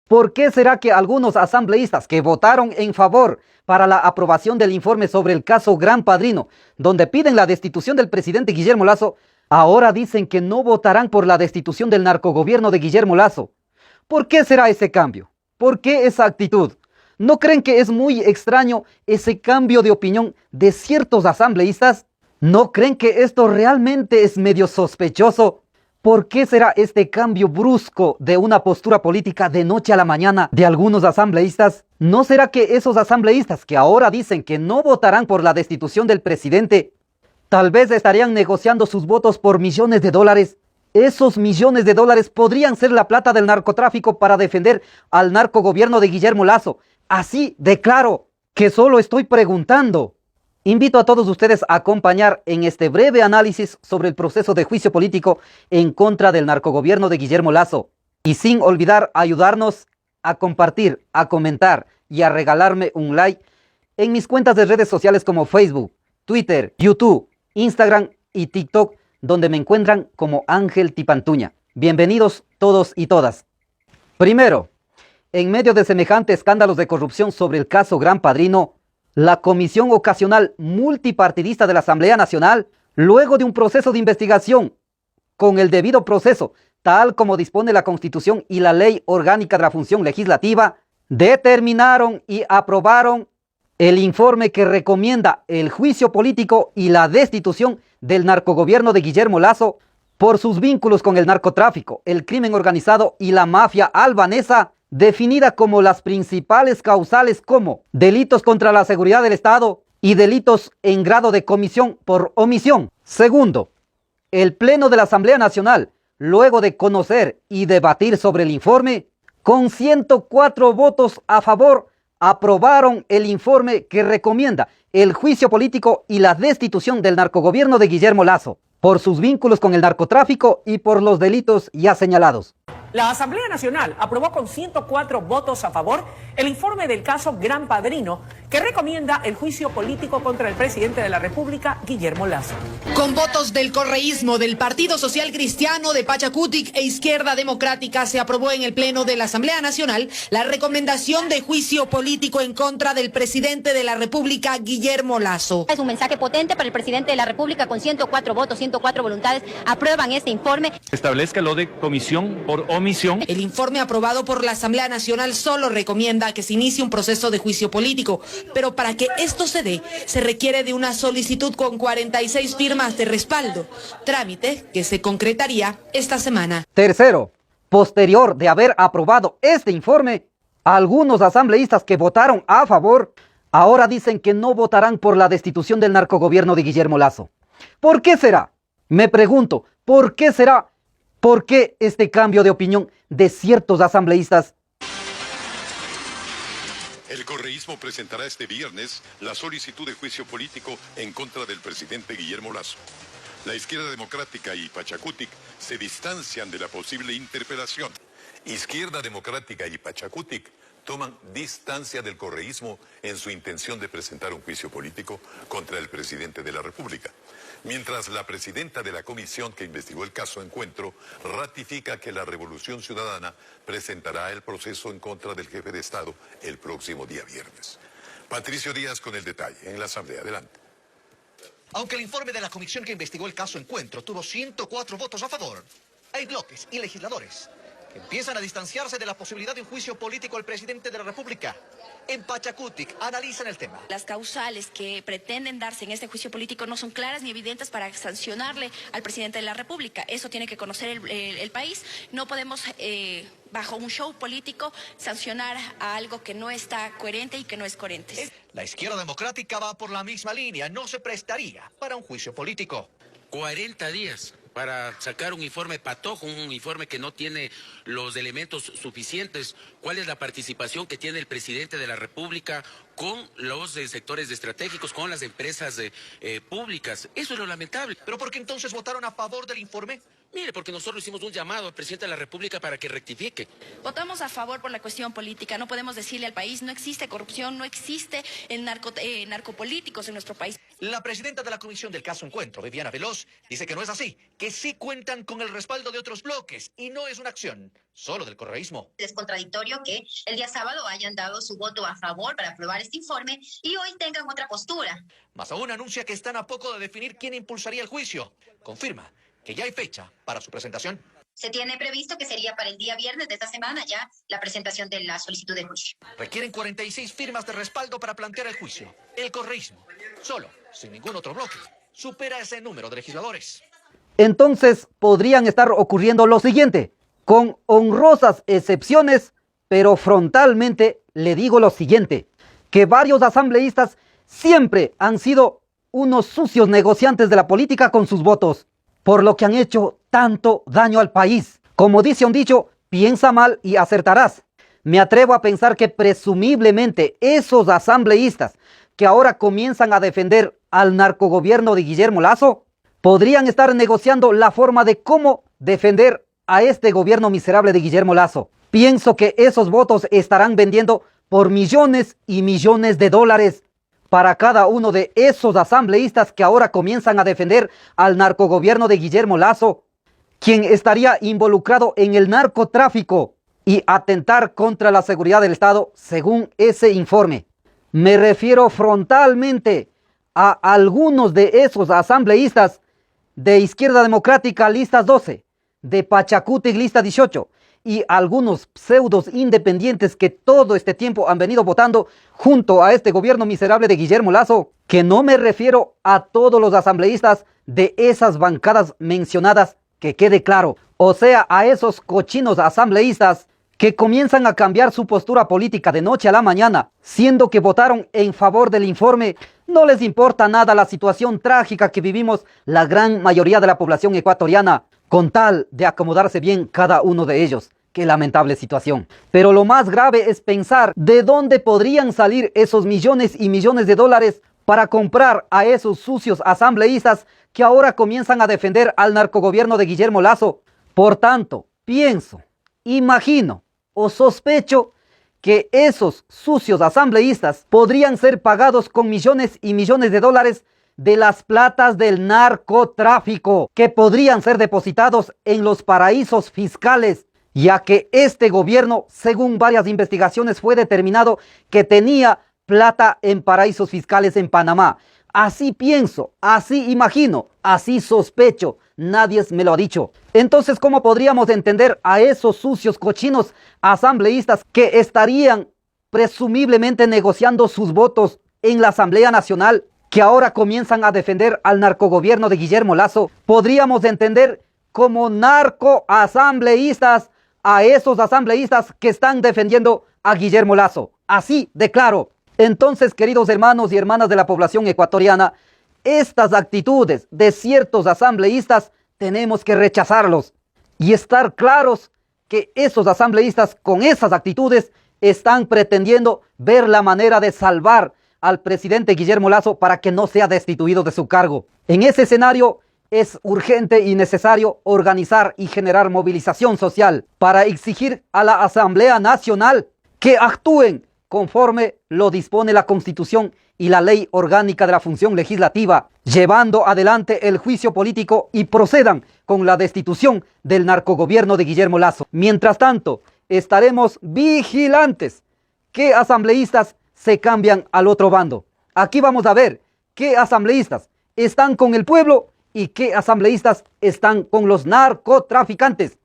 ¿Por qué será que algunos asambleístas que votaron en favor para la aprobación del informe sobre el caso Gran Padrino, donde piden la destitución del presidente Guillermo Lasso, ahora dicen que no votarán por la destitución del narcogobierno de Guillermo Lasso? ¿Por qué será ese cambio? ¿Por qué esa actitud? ¿No creen que es muy extraño ese cambio de opinión de ciertos asambleístas? ¿No creen que esto realmente es medio sospechoso? ¿Por qué será este cambio brusco de una postura política de noche a la mañana de algunos asambleístas? ¿No será que esos asambleístas que ahora dicen que no votarán por la destitución del presidente, tal vez estarían negociando sus votos por millones de dólares? Esos millones de dólares podrían ser la plata del narcotráfico para defender al narcogobierno de Guillermo Lasso. Así de claro, que solo estoy preguntando. Invito a todos ustedes a acompañar en este breve análisis sobre el proceso de juicio político en contra del narcogobierno de Guillermo Lasso. Y sin olvidar ayudarnos a compartir, a comentar y a regalarme un like en mis cuentas de redes sociales como Facebook, Twitter, YouTube, Instagram y TikTok, donde me encuentran como Ángel Tipantuña. Bienvenidos todos y todas. Primero, en medio de semejantes escándalos de corrupción sobre el caso Gran Padrino, la Comisión Ocasional Multipartidista de la Asamblea Nacional, luego de un proceso de investigación con el debido proceso, tal como dispone la Constitución y la Ley Orgánica de la Función Legislativa, determinaron y aprobaron el informe que recomienda el juicio político y la destitución del narcogobierno de Guillermo Lasso por sus vínculos con el narcotráfico, el crimen organizado y la mafia albanesa, definida como las principales causales como delitos contra la seguridad del Estado y delitos en grado de comisión por omisión. Segundo, el Pleno de la Asamblea Nacional, luego de conocer y debatir sobre el informe, con 104 votos a favor, aprobaron el informe que recomienda el juicio político y la destitución del narcogobierno de Guillermo Lasso por sus vínculos con el narcotráfico y por los delitos ya señalados. La Asamblea Nacional aprobó con 104 votos a favor el informe del caso Gran Padrino, que recomienda el juicio político contra el presidente de la República, Guillermo Lasso. Con votos del correísmo, del Partido Social Cristiano, de Pachacutic e Izquierda Democrática, se aprobó en el Pleno de la Asamblea Nacional la recomendación de juicio político en contra del presidente de la República, Guillermo Lasso. Es un mensaje potente para el presidente de la República. Con 104 votos, 104 voluntades, aprueban este informe. Establezca lo de comisión por omisión. El informe aprobado por la Asamblea Nacional solo recomienda que se inicie un proceso de juicio político, pero para que esto se dé, se requiere de una solicitud con 46 firmas de respaldo, trámite que se concretaría esta semana. Tercero, posterior de haber aprobado este informe, algunos asambleístas que votaron a favor, ahora dicen que no votarán por la destitución del narcogobierno de Guillermo Lasso. ¿Por qué será? Me pregunto, ¿por qué será? ¿Por qué este cambio de opinión de ciertos asambleístas? El correísmo presentará este viernes la solicitud de juicio político en contra del presidente Guillermo Lasso. La Izquierda Democrática y Pachacutic se distancian de la posible interpelación. Izquierda Democrática y Pachacutic toman distancia del correísmo en su intención de presentar un juicio político contra el presidente de la República. Mientras la presidenta de la comisión que investigó el caso Encuentro ratifica que la Revolución Ciudadana presentará el proceso en contra del jefe de Estado el próximo día viernes. Patricio Díaz con el detalle en la Asamblea. Adelante. Aunque el informe de la comisión que investigó el caso Encuentro tuvo 104 votos a favor, hay bloques y legisladores que empiezan a distanciarse de la posibilidad de un juicio político al presidente de la República. En Pachacutic analizan el tema. Las causales que pretenden darse en este juicio político no son claras ni evidentes para sancionarle al presidente de la República. Eso tiene que conocer el país. No podemos, bajo un show político, sancionar a algo que no está coherente y que no es coherente. La Izquierda Democrática va por la misma línea. No se prestaría para un juicio político. 40 días para sacar un informe patojo, un informe que no tiene los elementos suficientes. ¿Cuál es la participación que tiene el presidente de la República con los sectores estratégicos, con las empresas públicas? Eso es lo lamentable. ¿Pero por qué entonces votaron a favor del informe? Mire, porque nosotros hicimos un llamado al presidente de la República para que rectifique. Votamos a favor por la cuestión política. No podemos decirle al país, no existe corrupción, no existe narcopolíticos en nuestro país. La presidenta de la comisión del caso Encuentro, Viviana Veloz, dice que no es así, que sí cuentan con el respaldo de otros bloques y no es una acción solo del correísmo. Es contradictorio que el día sábado hayan dado su voto a favor para aprobar este informe y hoy tengan otra postura. Más aún anuncia que están a poco de definir quién impulsaría el juicio. Confirma que ya hay fecha para su presentación. Se tiene previsto que sería para el día viernes de esta semana ya la presentación de la solicitud de juicio. Requieren 46 firmas de respaldo para plantear el juicio. El correísmo, solo, sin ningún otro bloque, supera ese número de legisladores. Entonces podrían estar ocurriendo lo siguiente, con honrosas excepciones, pero frontalmente le digo lo siguiente, que varios asambleístas siempre han sido unos sucios negociantes de la política con sus votos, por lo que han hecho tanto daño al país. Como dice un dicho, piensa mal y acertarás. Me atrevo a pensar que presumiblemente esos asambleístas que ahora comienzan a defender al narcogobierno de Guillermo Lasso, podrían estar negociando la forma de cómo defender a este gobierno miserable de Guillermo Lasso. Pienso que esos votos estarán vendiendo por millones y millones de dólares para cada uno de esos asambleístas que ahora comienzan a defender al narcogobierno de Guillermo Lasso, quien estaría involucrado en el narcotráfico y atentar contra la seguridad del Estado, según ese informe. Me refiero frontalmente a algunos de esos asambleístas de Izquierda Democrática, listas 12, de Pachacutic, lista 18, y algunos pseudos independientes que todo este tiempo han venido votando junto a este gobierno miserable de Guillermo Lasso, que no me refiero a todos los asambleístas de esas bancadas mencionadas, que quede claro, o sea, a esos cochinos asambleístas que comienzan a cambiar su postura política de noche a la mañana, siendo que votaron en favor del informe. No les importa nada la situación trágica que vivimos la gran mayoría de la población ecuatoriana, con tal de acomodarse bien cada uno de ellos. Qué lamentable situación. Pero lo más grave es pensar de dónde podrían salir esos millones y millones de dólares para comprar a esos sucios asambleístas que ahora comienzan a defender al narcogobierno de Guillermo Lasso. Por tanto, pienso, imagino o sospecho que esos sucios asambleístas podrían ser pagados con millones y millones de dólares de las platas del narcotráfico, que podrían ser depositados en los paraísos fiscales, ya que este gobierno, según varias investigaciones, fue determinado que tenía plata en paraísos fiscales en Panamá. Así pienso, así imagino, así sospecho, nadie me lo ha dicho. Entonces, ¿cómo podríamos entender a esos sucios cochinos asambleístas que estarían presumiblemente negociando sus votos en la Asamblea Nacional, que ahora comienzan a defender al narcogobierno de Guillermo Lasso? Podríamos entender como narcoasambleístas a esos asambleístas que están defendiendo a Guillermo Lasso. Así de claro. Entonces, queridos hermanos y hermanas de la población ecuatoriana, estas actitudes de ciertos asambleístas tenemos que rechazarlos y estar claros que esos asambleístas con esas actitudes están pretendiendo ver la manera de salvar al presidente Guillermo Lasso para que no sea destituido de su cargo. En ese escenario es urgente y necesario organizar y generar movilización social para exigir a la Asamblea Nacional que actúen conforme lo dispone la Constitución y la Ley Orgánica de la Función Legislativa, llevando adelante el juicio político y procedan con la destitución del narcogobierno de Guillermo Lasso. Mientras tanto, estaremos vigilantes qué asambleístas se cambian al otro bando. Aquí vamos a ver qué asambleístas están con el pueblo y qué asambleístas están con los narcotraficantes.